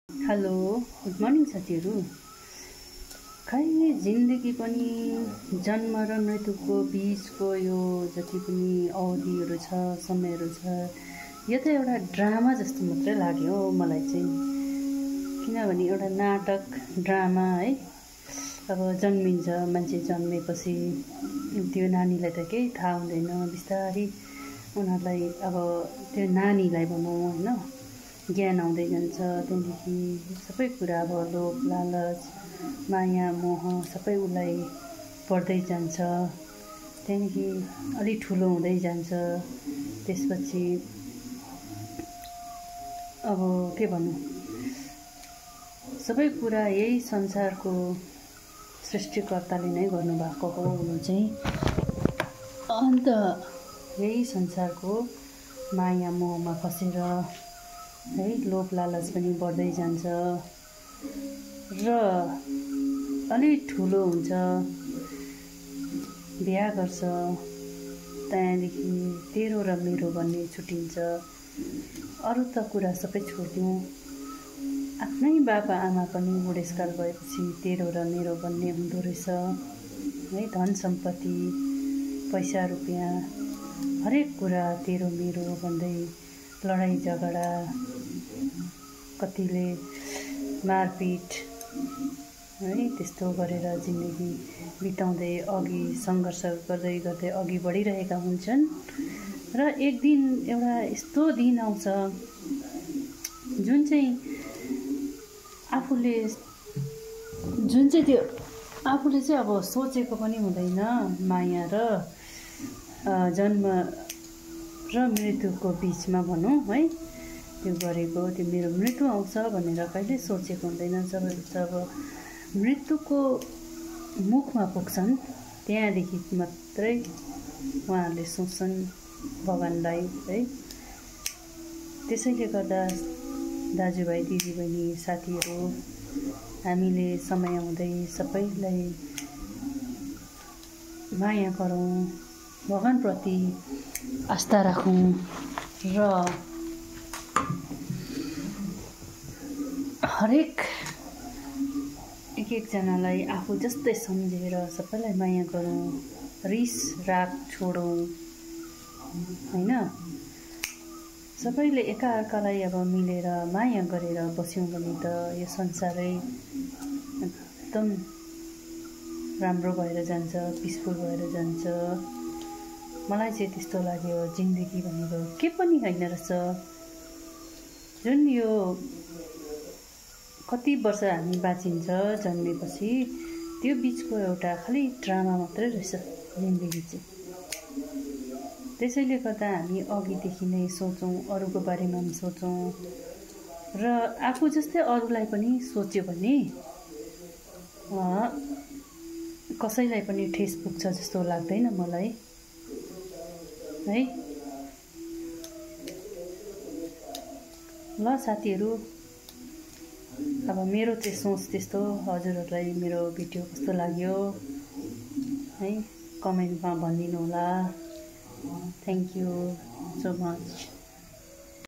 Hello good morning साथीहरू। खै जिन्दगी पनि जन्म र मृत्युको बिचको यो जति पनि अवधिहरू छ, समयहरू छ, यो त एउटा ड्रामा जस्तो मात्रै लाग्यो मलाई चाहिँ। किनभने एउटा नाटक ड्रामा है। अब जन्मिन्छ मान्छे, जन्मेपछि त्यो नानीलाई त केही थाहा हुँदैन, बिस्तारै उनीहरूलाई अब त्यो नानीलाई भनौँ होइन, ज्ञान आउँदै जान्छ। त्यहाँदेखि सबै कुरा अब लोभ लालच माया मोह सबै उसलाई बढ्दै जान्छ। त्यहाँदेखि अलि ठुलो हुँदै जान्छ। त्यसपछि अब के भनौँ, सबै कुरा यही संसारको सृष्टिकर्ताले नै गर्नुभएको हो हुनु चाहिँ। अन्त यही संसारको माया मोहमा फसेर है लोभ लालच पनि बढ्दै जान्छ र अलि ठुलो हुन्छ, बिहा गर्छ। त्यहाँदेखि तेरो र मेरो भन्ने छुट्टिन्छ। अरू त कुरा सबै छोडिदिउँ, आफ्नै बाबा आमा पनि बुढेसकाल भएपछि तेरो र मेरो भन्ने हुँदो रहेछ है। धन सम्पत्ति पैसा रुपियाँ हरेक कुरा तेरो मेरो भन्दै लडाइँ झगडा, कतिले मारपिट है, त्यस्तो गरेर जिन्दगी बिताउँदै अघि सङ्घर्ष गर्दै गर्दै अघि बढिरहेका हुन्छन्। र एक दिन एउटा यस्तो दिन आउँछ जुन चाहिँ आफूले चाहिँ अब सोचेको पनि हुँदैन। माया र जन्म र मृत्युको बिचमा भनौँ है, त्यो गरेको त्यो मेरो मृत्यु आउँछ भनेर कहिले सोचेको हुँदैन। जब मृत्युको मुखमा पुग्छन् त्यहाँदेखि मात्रै उहाँहरूले सोच्छन् भगवानलाई है। त्यसैले गर्दा दाजुभाइ दिदीबहिनी साथीहरू, हामीले समय आउँदै सबैलाई माया गरौँ, भगवानप्रति आस्था राखौँ र हरेक एकजनालाई आफू जस्तै सम्झेर सबैलाई माया गरौँ, रिस राग छोडौँ होइन। सबैले एकाअर्कालाई अब मिलेर माया गरेर बस्यौँ भने त यो संसारै एकदम राम्रो भएर जान्छ, पिसफुल भएर जान्छ। मलाई चाहिँ त्यस्तो लाग्यो। जिन्दगी भनेको के पनि होइन रहेछ। जुन यो कति वर्ष हामी बाँचिन्छ जन्मेपछि, त्यो बिचको एउटा खालि ड्रामा मात्रै रहेछ जिन्दगी चाहिँ। त्यसैले गर्दा हामी अघिदेखि नै सोचौँ, अरूको बारेमा पनि सोचौँ र आफू जस्तै अरूलाई पनि सोच्यो भने कसैलाई पनि ठेस पुग्छ जस्तो लाग्दैन मलाई है। ल साथीहरू, अब मेरो चाहिँ सोच त्यस्तो। हजुरहरूलाई मेरो भिडियो कस्तो लाग्यो है, कमेन्टमा भनिदिनु होला। Thank you so much.